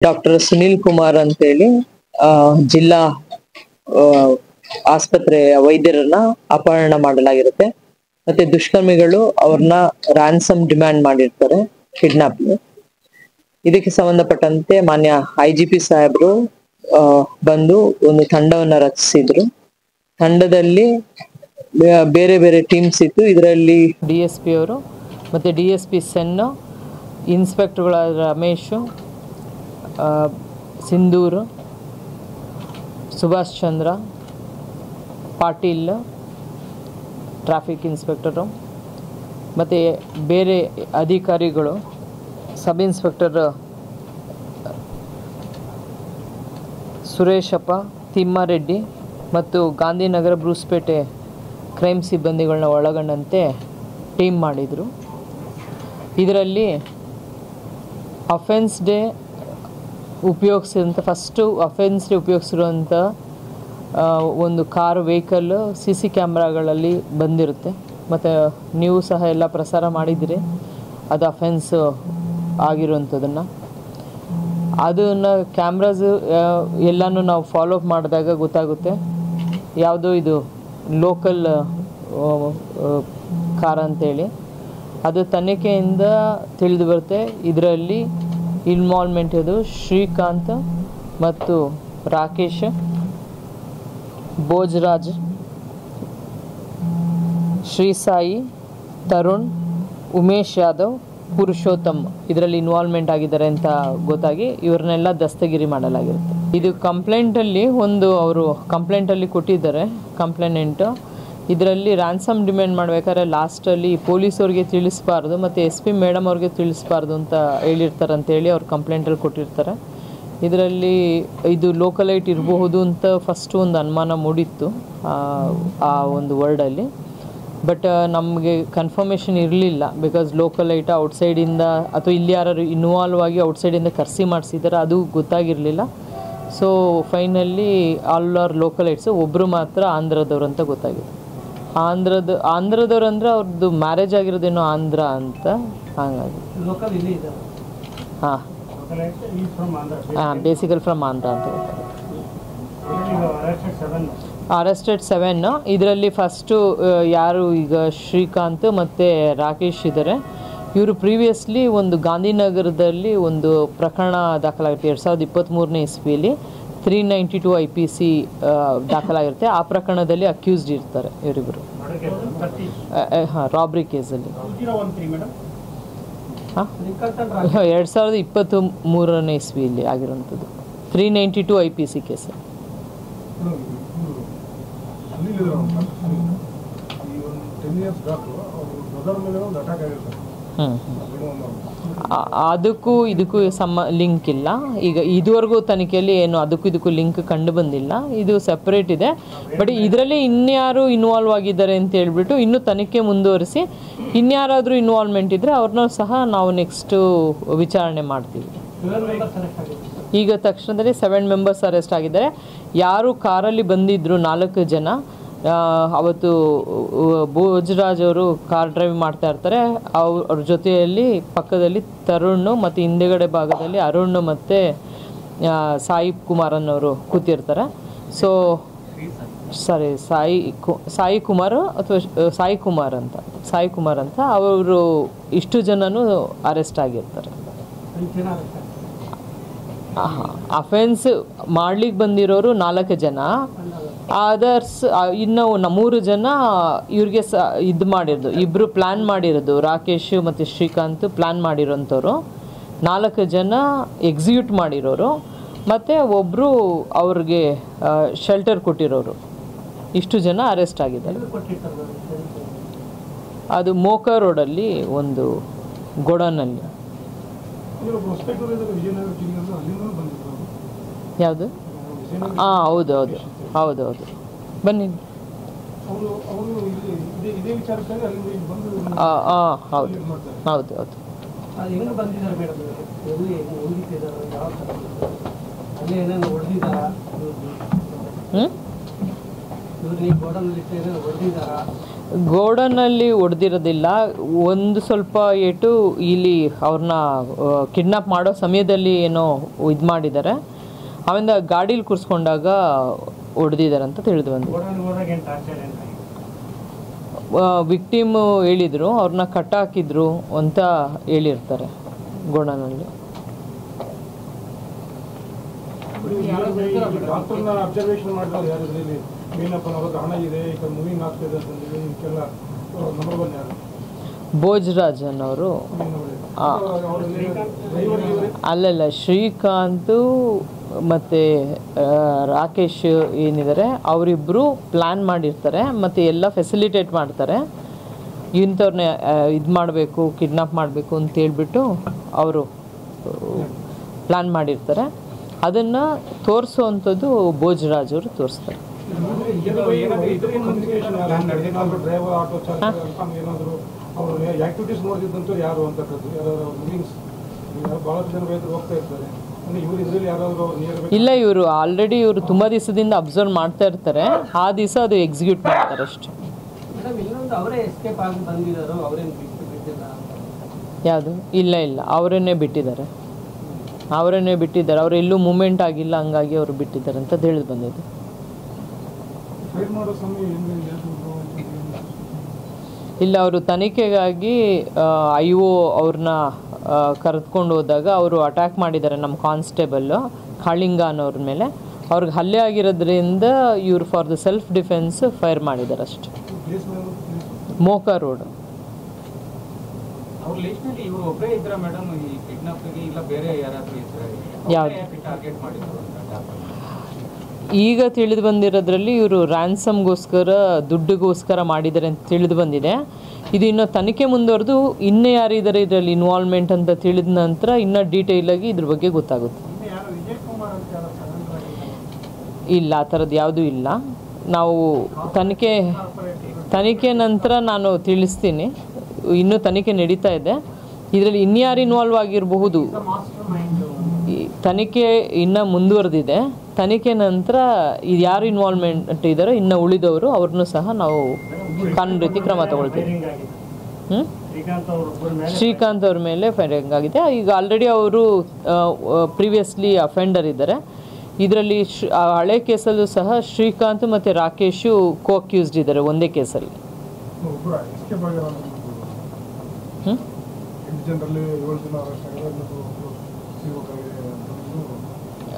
Doctor Sunil Kumar ಅಂತೇಳಿ ಜಿಲ್ಲಾ ಆಸ್ಪತ್ರೆಯ ವೈದ್ಯರನ್ನ ಅಪಹರಣ ಮಾಡಲಾಗಿರುತ್ತೆ. ಮತ್ತೆ ದುಷ್ಕರ್ಮಿಗಳು ಅವ್ರನ್ನ ರ್ಯಾನ್ಸಮ್ ಡಿಮ್ಯಾಂಡ್ ಮಾಡಿರ್ತಾರೆ, ಕಿಡ್ನಾಪ್. ಇದಕ್ಕೆ ಸಂಬಂಧಪಟ್ಟಂತೆ ಮಾನ್ಯ IGP ಸಾಹೇಬರು ಬಂದು ಒಂದು ತಂಡವನ್ನ ರಚಿಸಿದ್ರು. ತಂಡದಲ್ಲಿ ಬೇರೆ ಬೇರೆ ಟೀಮ್ಸ್ ಇತ್ತು. ಇದರಲ್ಲಿ DSP ಅವರು ಮತ್ತೆ DSP ಸೆನ್, ಇನ್ಸ್ಪೆಕ್ಟರ್ಗಳಾದ ರಮೇಶ್, ಸಿಂಧೂರ್, ಸುಭಾಷ್ ಚಂದ್ರ ಪಾಟೀಲ್, ಟ್ರಾಫಿಕ್ ಇನ್ಸ್ಪೆಕ್ಟರು ಮತ್ತು ಬೇರೆ ಅಧಿಕಾರಿಗಳು, ಸಬ್ ಇನ್ಸ್ಪೆಕ್ಟರ್ ಸುರೇಶಪ್ಪ, ತಿಮ್ಮಾರೆಡ್ಡಿ ಮತ್ತು ಗಾಂಧಿನಗರ ಬ್ರೂಸ್ಪೇಟೆ ಕ್ರೈಮ್ ಸಿಬ್ಬಂದಿಗಳನ್ನ ಒಳಗೊಂಡಂತೆ ಟೀಮ್ ಮಾಡಿದರು. ಇದರಲ್ಲಿ offence day first offence day ಉಪಯೋಗಿಸಿರುವಂಥ ಒಂದು ಕಾರ್ ವೆಹಿಕಲ್ CC ಕ್ಯಾಮ್ರಾಗಳಲ್ಲಿ ಬಂದಿರುತ್ತೆ. ಮತ್ತು ನೀವು ಸಹ ಎಲ್ಲ ಪ್ರಸಾರ ಮಾಡಿದಿರಿ ಅದು ಅಫೆನ್ಸ್ ಆಗಿರುವಂಥದ್ದನ್ನು. ಅದನ್ನು ಕ್ಯಾಮ್ರಾಸ್ ಎಲ್ಲನೂ ನಾವು ಫಾಲೋ ಅಪ್ ಮಾಡಿದಾಗ ಗೊತ್ತಾಗುತ್ತೆ ಯಾವುದೋ ಇದು ಲೋಕಲ್ ಕಾರ್ ಅಂತೇಳಿ. ಅದು ತನಿಖೆಯಿಂದ ತಿಳಿದು ಬರುತ್ತೆ. ಇದರಲ್ಲಿ ಇನ್ವಾಲ್ವ್ಮೆಂಟ್ ಇದು ಶ್ರೀಕಾಂತ್ ಮತ್ತು ರಾಕೇಶ್, ಭೋಜರಾಜ್, ಶ್ರೀ ಸಾಯಿ, ತರುಣ್, ಉಮೇಶ್ ಯಾದವ್, ಪುರುಷೋತ್ತಮ್ ಇದರಲ್ಲಿ ಇನ್ವಾಲ್ವ್ಮೆಂಟ್ ಆಗಿದ್ದಾರೆ ಅಂತ ಗೊತ್ತಾಗಿ ಇವ್ರನ್ನೆಲ್ಲ ದಸ್ತಗಿರಿ ಮಾಡಲಾಗಿರುತ್ತೆ. ಇದು ಕಂಪ್ಲೇಂಟಲ್ಲಿ ಅವರು ಕಂಪ್ಲೇಂಟಲ್ಲಿ ಕೊಟ್ಟಿದ್ದಾರೆ ಕಂಪ್ಲೇಂಟು. ಇದರಲ್ಲಿ ರ್ಯಾನ್ಸಮ್ ಡಿಮ್ಯಾಂಡ್ ಮಾಡಬೇಕಾದ್ರೆ ಲಾಸ್ಟಲ್ಲಿ ಪೊಲೀಸವ್ರಿಗೆ ತಿಳಿಸ್ಬಾರ್ದು ಮತ್ತು SP ಮೇಡಮ್ ಅವ್ರಿಗೆ ತಿಳಿಸ್ಬಾರ್ದು ಅಂತ ಹೇಳಿರ್ತಾರೆ ಅಂತೇಳಿ ಅವ್ರು ಕಂಪ್ಲೇಂಟಲ್ಲಿ ಕೊಟ್ಟಿರ್ತಾರೆ. ಇದರಲ್ಲಿ ಇದು ಲೋಕಲೈಟ್ ಇರಬಹುದು ಅಂತ ಫಸ್ಟು ಒಂದು ಅನುಮಾನ ಮೂಡಿತ್ತು ಆ ಒಂದು ವರ್ಡಲ್ಲಿ. ಬಟ್ ನಮಗೆ ಕನ್ಫರ್ಮೇಷನ್ ಇರಲಿಲ್ಲ, ಬಿಕಾಸ್ ಲೋಕಲೈಟ್ ಔಟ್ಸೈಡಿಂದ ಅಥವಾ ಇಲ್ಲಿ ಯಾರು ಇನ್ವಾಲ್ವ್ ಆಗಿ ಔಟ್ಸೈಡಿಂದ ಕರೆಸಿ ಮಾಡಿಸಿದ್ದಾರೆ ಅದು ಗೊತ್ತಾಗಿರಲಿಲ್ಲ. ಸೊ ಫೈನಲಿ ಆಲ್ ಆರ್ ಲೋಕಲೈಟ್ಸು, ಒಬ್ಬರು ಮಾತ್ರ ಆಂಧ್ರದವ್ರು ಅಂತ ಗೊತ್ತಾಗಿದೆ. ಆಂಧ್ರದವ್ರು ಅಂದರೆ ಅವ್ರದ್ದು ಮ್ಯಾರೇಜ್ ಆಗಿರೋದೇನೋ ಆಂಧ್ರ ಅಂತ. ಹಾಗಾಗಿ ಬೇಸಿಕಲ್ ಫ್ರಮ್ ಆಂಧ್ರ ಅಂತ ಗೊತ್ತಾಗುತ್ತೆ. ಅರೆಸ್ಟೆಡ್ 7. ಇದರಲ್ಲಿ ಫಸ್ಟು ಯಾರು ಈಗ ಶ್ರೀಕಾಂತ್ ಮತ್ತು ರಾಕೇಶ್ ಇದ್ದಾರೆ. ಇವರು ಪ್ರೀವಿಯಸ್ಲಿ ಒಂದು ಗಾಂಧಿನಗರದಲ್ಲಿ ಒಂದು ಪ್ರಕರಣ ದಾಖಲಾಗುತ್ತೆ 2023ನೇ ಇಸ್ವಿಯಲ್ಲಿ 392 IPC ದಾಖಲಾಗಿರುತ್ತೆ. ಆ ಪ್ರಕರಣದಲ್ಲಿ ಅಕ್ಯೂಸ್ಡ್ ಇರ್ತಾರೆ ಇವರಿಬ್ಬರು, ರಾಬ್ರಿ ಕೇಸಲ್ಲಿ. 2023ನೇ ಇಸ್ವಿಯಲ್ಲಿ ಆಗಿರುವಂಥದ್ದು 392 IPC ಕೇಸಲ್ಲಿ. ಅದಕ್ಕೂ ಇದಕ್ಕೂ ಲಿಂಕ್ ಇಲ್ಲ. ಈಗ ಇದುವರೆಗೂ ತನಿಖೆಯಲ್ಲಿ ಏನು ಅದಕ್ಕೂ ಇದಕ್ಕೂ ಲಿಂಕ್ ಕಂಡು ಬಂದಿಲ್ಲ. ಇದು ಸೆಪರೇಟ್ ಇದೆ. ಬಟ್ ಇದರಲ್ಲಿ ಇನ್ಯಾರು ಇನ್ವಾಲ್ವ್ ಆಗಿದ್ದಾರೆ ಅಂತ ಹೇಳ್ಬಿಟ್ಟು ಇನ್ನೂ ತನಿಖೆ ಮುಂದುವರಿಸಿ ಇನ್ಯಾರಾದರೂ ಇನ್ವಾಲ್ವ್ಮೆಂಟ್ ಇದ್ದರೆ ಅವ್ರನ್ನೂ ಸಹ ನಾವು ನೆಕ್ಸ್ಟು ವಿಚಾರಣೆ ಮಾಡ್ತೀವಿ. ಈಗ ತಕ್ಷಣದಲ್ಲಿ 7 ಮೆಂಬರ್ಸ್ ಅರೆಸ್ಟ್ ಆಗಿದ್ದಾರೆ. ಯಾರು ಕಾರಲ್ಲಿ ಬಂದಿದ್ದರು 4 ಜನ, ಅವತ್ತು ಭೋಜರಾಜ್ ಅವರು ಕಾರ್ ಡ್ರೈವ್ ಮಾಡ್ತಾ ಇರ್ತಾರೆ. ಅವ್ರ ಜೊತೆಯಲ್ಲಿ ಪಕ್ಕದಲ್ಲಿ ತರುಣ್ ಮತ್ತು ಹಿಂದೆಗಡೆ ಭಾಗದಲ್ಲಿ ಅರುಣ್ ಮತ್ತು ಸಾಯಿ ಕುಮಾರ್ ಅನ್ನೋರು ಕೂತಿರ್ತಾರೆ. ಸೊ ಸಾಯಿ ಕುಮಾರ್ ಅಂತ ಅವರು ಇಷ್ಟು ಜನನೂ ಅರೆಸ್ಟ್ ಆಗಿರ್ತಾರೆ. ಅಫೆನ್ಸ್ ಮಾಡ್ಲಿಕ್ಕೆ ಬಂದಿರೋರು 4 ಜನ, ಅದರ್ಸ್ ಇನ್ನೂ 3 ಜನ ಇವ್ರಿಗೆ ಇದು ಮಾಡಿರೋದು, ಇಬ್ಬರು ಪ್ಲ್ಯಾನ್ ಮಾಡಿರೋದು, ರಾಕೇಶ್ ಮತ್ತು ಶ್ರೀಕಾಂತ್ ಪ್ಲ್ಯಾನ್ ಮಾಡಿರೋಂಥವ್ರು, 4 ಜನ ಎಕ್ಸಿಕ್ಯೂಟ್ ಮಾಡಿರೋರು ಮತ್ತು ಒಬ್ಬರು ಅವ್ರಿಗೆ ಶೆಲ್ಟರ್ ಕೊಟ್ಟಿರೋರು. ಇಷ್ಟು ಜನ ಅರೆಸ್ಟ್ ಆಗಿದ್ದಾರೆ. ಅದು ಮೋಕಾ ರೋಡಲ್ಲಿ ಒಂದು ಗೋಡನಲ್ಲಿ. ಯಾವುದು? ಹೌದು ಬನ್ನಿ. ಹೌದು ಗೋಡನಲ್ಲಿ ಹೊಡೆದಿರೋದಿಲ್ಲ, ಒಂದು ಸ್ವಲ್ಪ ಏಟು ಇಲ್ಲಿ ಅವ್ರನ್ನ ಕಿಡ್ನಾಪ್ ಮಾಡೋ ಸಮಯದಲ್ಲಿ ಏನೋ ಇದು ಮಾಡಿದ್ದಾರೆ, ಆಮೇಲೆ ಗಾಡೀಲಿ ಕೂರಿಸ್ಕೊಂಡಾಗ ಹೊಡೆದಿದ್ದಾರೆ ಅಂತ ತಿಳಿದು ಬಂದಿದೆ. ವಿಕ್ಟಿಮು ಹೇಳಿದರು ಅವ್ರನ್ನ ಕಟ್ಟಾಕಿದ್ರು ಅಂತ ಹೇಳಿರ್ತಾರೆ ಗೋಡನಲ್ಲಿ. ಭೋಜರಾಜನ್ ಅವರು ಅಲ್ಲಲ್ಲ, ಶ್ರೀಕಾಂತ್ ಮತ್ತು ರಾಕೇಶ್ ಏನಿದ್ದಾರೆ ಅವರಿಬ್ಬರು ಪ್ಲ್ಯಾನ್ ಮಾಡಿರ್ತಾರೆ ಮತ್ತು ಎಲ್ಲ ಫೆಸಿಲಿಟೇಟ್ ಮಾಡ್ತಾರೆ. ಇಂಥವ್ರನ್ನ ಇದು ಮಾಡಬೇಕು, ಕಿಡ್ನಾಪ್ ಮಾಡಬೇಕು ಅಂತೇಳ್ಬಿಟ್ಟು ಅವರು ಪ್ಲ್ಯಾನ್ ಮಾಡಿರ್ತಾರೆ. ಅದನ್ನು ತೋರಿಸೋವಂಥದ್ದು ಭೋಜರಾಜ್ ಅವರು ತೋರಿಸ್ತಾರೆ. ಇಲ್ಲ, ಇವರು ಆಲ್ರೆಡಿ ಇವರು ತುಂಬ ದಿವಸದಿಂದ ಅಬ್ಸರ್ವ್ ಮಾಡ್ತಾ ಇರ್ತಾರೆ, ಆ ದಿವಸ ಅದು ಎಕ್ಸಿಕ್ಯೂಟ್ ಮಾಡ್ತಾರೆ ಅಷ್ಟೇ. ಯಾವುದು? ಇಲ್ಲ ಇಲ್ಲ, ಅವರನ್ನೇ ಬಿಟ್ಟಿದ್ದಾರೆ, ಅವರೆಲ್ಲೂ ಮೂಮೆಂಟ್ ಆಗಿಲ್ಲ, ಹಂಗಾಗಿ ಅವರು ಬಿಟ್ಟಿದ್ದಾರೆ ಅಂತ ತಿಳಿದು ಬಂದಿದೆ. ಇಲ್ಲ, ಅವರು ತನಿಖೆಗಾಗಿ IO ಅವ್ರನ್ನ ಕರೆದುಕೊಂಡು ಹೋದಾಗ ಅವರು ಅಟ್ಯಾಕ್ ಮಾಡಿದ್ದಾರೆ ನಮ್ಮ ಕಾನ್ಸ್ಟೇಬಲ್ಲು ಕಾಳಿಂಗ ಅನ್ನೋರ ಮೇಲೆ. ಅವ್ರಿಗೆ ಹಲ್ಲೆ ಆಗಿರೋದ್ರಿಂದ ಇವರು for the self defence fire ಮಾಡಿದ್ದಾರೆ ಅಷ್ಟೇ. ಮೋಕಾ ರೋಡ್. ಈಗ ತಿಳಿದು ಬಂದಿರೋದ್ರಲ್ಲಿ ಇವರು ರ್ಯಾನ್ಸಮ್ಗೋಸ್ಕರ, ದುಡ್ಡಿಗೋಸ್ಕರ ಮಾಡಿದ್ದಾರೆ ಅಂತ ತಿಳಿದು ಬಂದಿದೆ. ಇದು ಇನ್ನೂ ತನಿಖೆ ಮುಂದುವರೆದು ಇನ್ನೂ ಯಾರಿದ್ದಾರೆ ಇದರಲ್ಲಿ ಇನ್ವಾಲ್ವ್ಮೆಂಟ್ ಅಂತ ತಿಳಿದ ನಂತರ ಇನ್ನೂ ಡೀಟೇಲಾಗಿ ಇದ್ರ ಬಗ್ಗೆ ಗೊತ್ತಾಗುತ್ತೆ. ಇಲ್ಲ, ಆ ಥರದ್ದು ಯಾವುದೂ ಇಲ್ಲ. ನಾವು ತನಿಖೆ ನಂತರ ನಾನು ತಿಳಿಸ್ತೀನಿ. ಇನ್ನೂ ತನಿಖೆ ನಡೀತಾ ಇದೆ. ಇದರಲ್ಲಿ ಇನ್ಯಾರು ಇನ್ವಾಲ್ವ್ ಆಗಿರಬಹುದು, ತನಿಖೆ ಇನ್ನೂ ಮುಂದುವರೆದಿದೆ. ತನಿಖೆ ನಂತರ ಇದು ಯಾರು ಇನ್ವಾಲ್ವ್ಮೆಂಟ್ ಇದ್ದಾರೋ ಇನ್ನು ಉಳಿದವರು ಅವ್ರನ್ನೂ ಸಹ ನಾವು ಕಾನೂನು ರೀತಿ ಕ್ರಮ ತಗೊಳ್ತೀವಿ. ಶ್ರೀಕಾಂತ್ ಅವ್ರ ಮೇಲೆ ಫೈರಿಂಗ್ ಆಗಿದೆ. ಈಗ ಆಲ್ರೆಡಿ ಅವರು ಪ್ರೀವಿಯಸ್ಲಿ ಅಫೆಂಡರ್ ಇದ್ದಾರೆ. ಇದರಲ್ಲಿ ಹಳೆ ಕೇಸಲ್ಲೂ ಸಹ ಶ್ರೀಕಾಂತ್ ಮತ್ತು ರಾಕೇಶು ಕೋ-ಅಕ್ಯೂಸ್ಡ್ ಇದ್ದಾರೆ ಒಂದೇ ಕೇಸಲ್ಲಿ.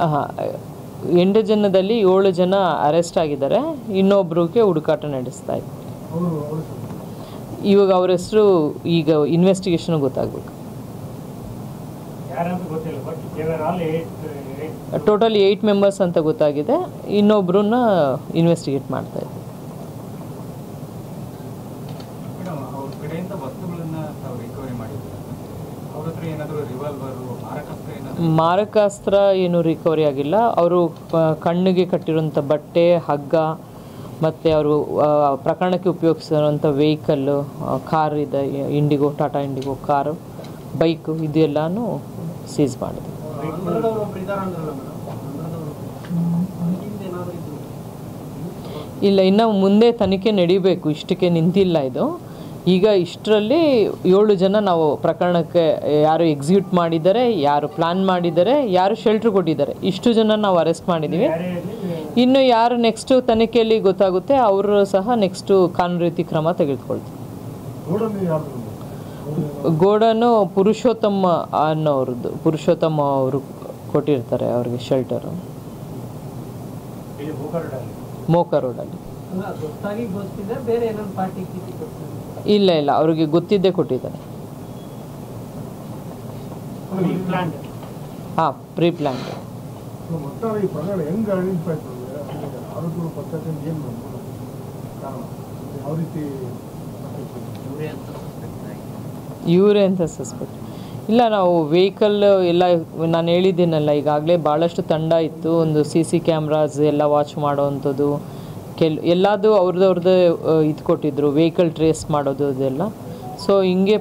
ಹಾಂ, 8 ಜನದಲ್ಲಿ 7 ಜನ ಅರೆಸ್ಟ್ ಆಗಿದ್ದಾರೆ. ಇನ್ನೊಬ್ರಿಗೆ ಹುಡುಕಾಟ ನಡೆಸ್ತಾ ಇದ್ದಾರೆ. ಇವಾಗ ಅವ್ರ ಹೆಸರು ಈಗ ಇನ್ವೆಸ್ಟಿಗೇಷನ್ ಗೊತ್ತಾಗಬೇಕು. ಟೋಟಲ್ 8 ಮೆಂಬರ್ಸ್ ಅಂತ ಗೊತ್ತಾಗಿದೆ. ಇನ್ನೊಬ್ರನ್ನ ಇನ್ವೆಸ್ಟಿಗೇಟ್ ಮಾಡ್ತಾ ಇದ್ದಾರೆ. ಮಾರಕಾಸ್ತ್ರ ಏನು ರಿಕವರಿ ಆಗಿಲ್ಲ. ಅವರು ಕಣ್ಣಿಗೆ ಕಟ್ಟಿರುವಂಥ ಬಟ್ಟೆ, ಹಗ್ಗ ಮತ್ತು ಅವರು ಪ್ರಕರಣಕ್ಕೆ ಉಪಯೋಗಿಸಿರುವಂಥ ವೆಹಿಕಲ್ಲು, ಕಾರ್ ಇದೆ, Indigo, Tata Indigo car, bike, ಇದೆಲ್ಲನೂ ಸೀಸ್ ಮಾಡಿದೆ. ಇಲ್ಲ, ಇನ್ನು ಮುಂದೆ ತನಿಖೆ ನಡೀಬೇಕು, ಇಷ್ಟಕ್ಕೆ ನಿಂತಿಲ್ಲ ಇದು. ಈಗ ಇಷ್ಟರಲ್ಲಿ 7 ಜನ ನಾವು ಪ್ರಕರಣಕ್ಕೆ ಯಾರು ಎಕ್ಸಿಕ್ಯೂಟ್ ಮಾಡಿದ್ದಾರೆ, ಯಾರು ಪ್ಲ್ಯಾನ್ ಮಾಡಿದ್ದಾರೆ, ಯಾರು ಶೆಲ್ಟ್ರ್ ಕೊಟ್ಟಿದ್ದಾರೆ, ಇಷ್ಟು ಜನ ನಾವು ಅರೆಸ್ಟ್ ಮಾಡಿದ್ದೀವಿ. ಇನ್ನು ಯಾರು ನೆಕ್ಸ್ಟು ತನಿಖೆಯಲ್ಲಿ ಗೊತ್ತಾಗುತ್ತೆ ಅವರು ಸಹ ನೆಕ್ಸ್ಟು ಕಾನೂನು ರೀತಿ ಕ್ರಮ ತೆಗೆದುಕೊಳ್ತೀವಿ. ಗೋಡನು ಪುರುಷೋತ್ತಮ ಅನ್ನೋರದ್ದು, ಪುರುಷೋತ್ತಮ ಅವರು ಕೊಟ್ಟಿರ್ತಾರೆ ಅವ್ರಿಗೆ ಶೆಲ್ಟರು, ಮೋಕಾ ರೋಡಲ್ಲಿ. ಇಲ್ಲ ಇಲ್ಲ, ಅವ್ರಿಗೆ ಗೊತ್ತಿದ್ದೇ ಕೊಟ್ಟಿದ್ದಾರೆ. ಹಾಂ, ಪ್ರೀ ಪ್ಲ್ಯಾನ್ಡ್. ಇವರೇ ಅಂತ ಸಸ್ಪೆಕ್ಟ್ ಇಲ್ಲ. ನಾವು ವೆಹಿಕಲ್ ಎಲ್ಲ ನಾನು ಹೇಳಿದ್ದೀನಲ್ಲ, ಈಗಾಗಲೇ ಭಾಳಷ್ಟು ತಂಡ ಇತ್ತು. ಒಂದು CC ಕ್ಯಾಮ್ರಾಸ್ ಎಲ್ಲ ವಾಚ್ ಮಾಡೋವಂಥದ್ದು, ಎಲ್ಲದು ಅವ್ರದ್ದೇ ಇದು ಕೊಟ್ಟಿದ್ರು, ವೆಹಿಕಲ್ ಟ್ರೇಸ್ ಮಾಡೋದು ಅದೆಲ್ಲ. ಸೊ ಹಿಂಗೆ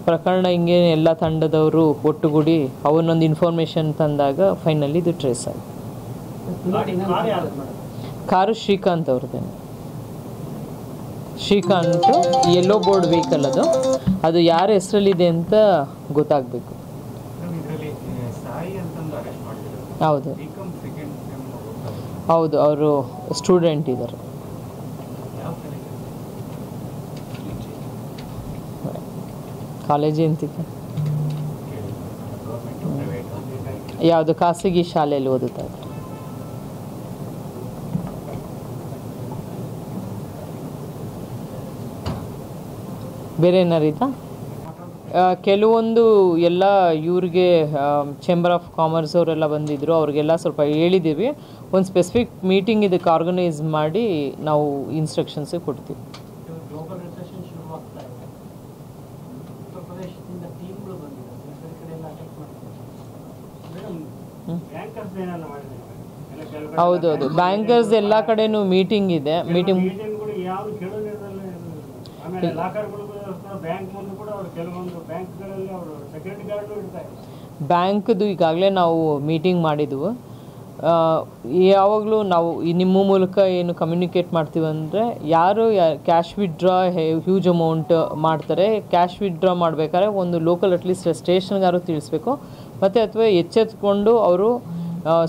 ಪ್ರಕರಣ ಹಿಂಗೆ ಎಲ್ಲ ತಂಡದವರು ಒಟ್ಟುಗೂಡಿ ಅವನ್ನೊಂದು ಇನ್ಫಾರ್ಮೇಷನ್ ತಂದಾಗ ಫೈನಲಿ ಇದು ಟ್ರೇಸ್ ಆಗಿದೆ. ಕಾರು ಶ್ರೀಕಾಂತ್ ಅವ್ರದ್ದೇನೆ. ಶ್ರೀಕಾಂತ್ ಯೆಲ್ಲೋ ಬೋರ್ಡ್ ವೆಹಿಕಲ್ ಅದು ಯಾರ ಹೆಸರಲ್ಲಿದೆ ಅಂತ ಗೊತ್ತಾಗಬೇಕು. ಹೌದು ಹೌದು, ಅವರು ಸ್ಟೂಡೆಂಟ್ ಇದ್ದಾರೆ. ಕಾಲೇಜ್ ಅಂತಿದೆ, ಯಾವುದು ಖಾಸಗಿ ಶಾಲೆಯಲ್ಲಿ ಓದುತ್ತಾ ಇದ್ದಾರೆ. ಬೇರೆ ಏನಾರಿತಾ? ಕೆಲವೊಂದು ಎಲ್ಲ ಇವ್ರಿಗೆ ಚೇಂಬರ್ ಆಫ್ ಕಾಮರ್ಸ್ ಅವರೆಲ್ಲ ಬಂದಿದ್ದರು, ಅವ್ರಿಗೆಲ್ಲ ಸ್ವಲ್ಪ ಹೇಳಿದ್ದೀವಿ. ಒಂದು ಸ್ಪೆಸಿಫಿಕ್ ಮೀಟಿಂಗ್ ಇದಕ್ಕೆ ಆರ್ಗನೈಸ್ ಮಾಡಿ ನಾವು ಇನ್ಸ್ಟ್ರಕ್ಷನ್ಸ್ ಕೊಡ್ತೀವಿ. ಹೌದೌದು, ಬ್ಯಾಂಕರ್ಸ್ ಎಲ್ಲ ಕಡೆನೂ ಮೀಟಿಂಗ್ ಇದೆ. ಮೀಟಿಂಗ್ ಬ್ಯಾಂಕ್ದು ಈಗಾಗಲೇ ನಾವು ಮೀಟಿಂಗ್ ಮಾಡಿದ್ವು. ಯಾವಾಗಲೂ ನಾವು ನಿಮ್ಮ ಮೂಲಕ ಏನು ಕಮ್ಯುನಿಕೇಟ್ ಮಾಡ್ತೀವಿ ಅಂದರೆ, ಯಾರು ಕ್ಯಾಶ್ ವಿತ್ಡ್ರಾ ಹ್ಯೂಜ್ ಅಮೌಂಟ್ ಮಾಡ್ತಾರೆ, ಕ್ಯಾಶ್ ವಿತ್ಡ್ರಾ ಮಾಡಬೇಕಾದ್ರೆ ಒಂದು ಲೋಕಲ್ ಅಟ್ಲೀಸ್ಟ್ ಸ್ಟೇಷನ್ಗಾರು ತಿಳಿಸ್ಬೇಕು. ಮತ್ತು ಅಥವಾ ಎಚ್ಚೆತ್ಕೊಂಡು ಅವರು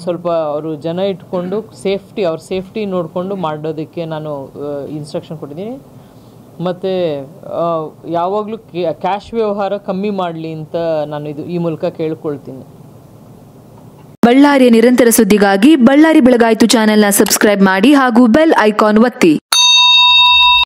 ಸ್ವಲ್ಪ ಅವರು ಜನ ಇಟ್ಕೊಂಡು ಅವ್ರ ಸೇಫ್ಟಿ ನೋಡಿಕೊಂಡು ಮಾಡೋದಕ್ಕೆ ನಾನು ಇನ್ಸ್ಟ್ರಕ್ಷನ್ ಕೊಟ್ಟಿದ್ದೀನಿ. ಮತ್ತು ಯಾವಾಗಲೂ ಕ್ಯಾಶ್ ವ್ಯವಹಾರ ಕಮ್ಮಿ ಮಾಡಲಿ ಅಂತ ನಾನು ಈ ಮೂಲಕ ಕೇಳ್ಕೊಳ್ತೀನಿ. ಬಳ್ಳಾರಿಯ ನಿರಂತರ ಸುದ್ದಿಗಾಗಿ ಬಳ್ಳಾರಿ ಬೆಳಗಾಯಿತು ಚಾನೆಲ್ನ ಸಬ್ಸ್ಕ್ರೈಬ್ ಮಾಡಿ ಹಾಗೂ ಬೆಲ್ ಐಕಾನ್ ಒತ್ತಿ.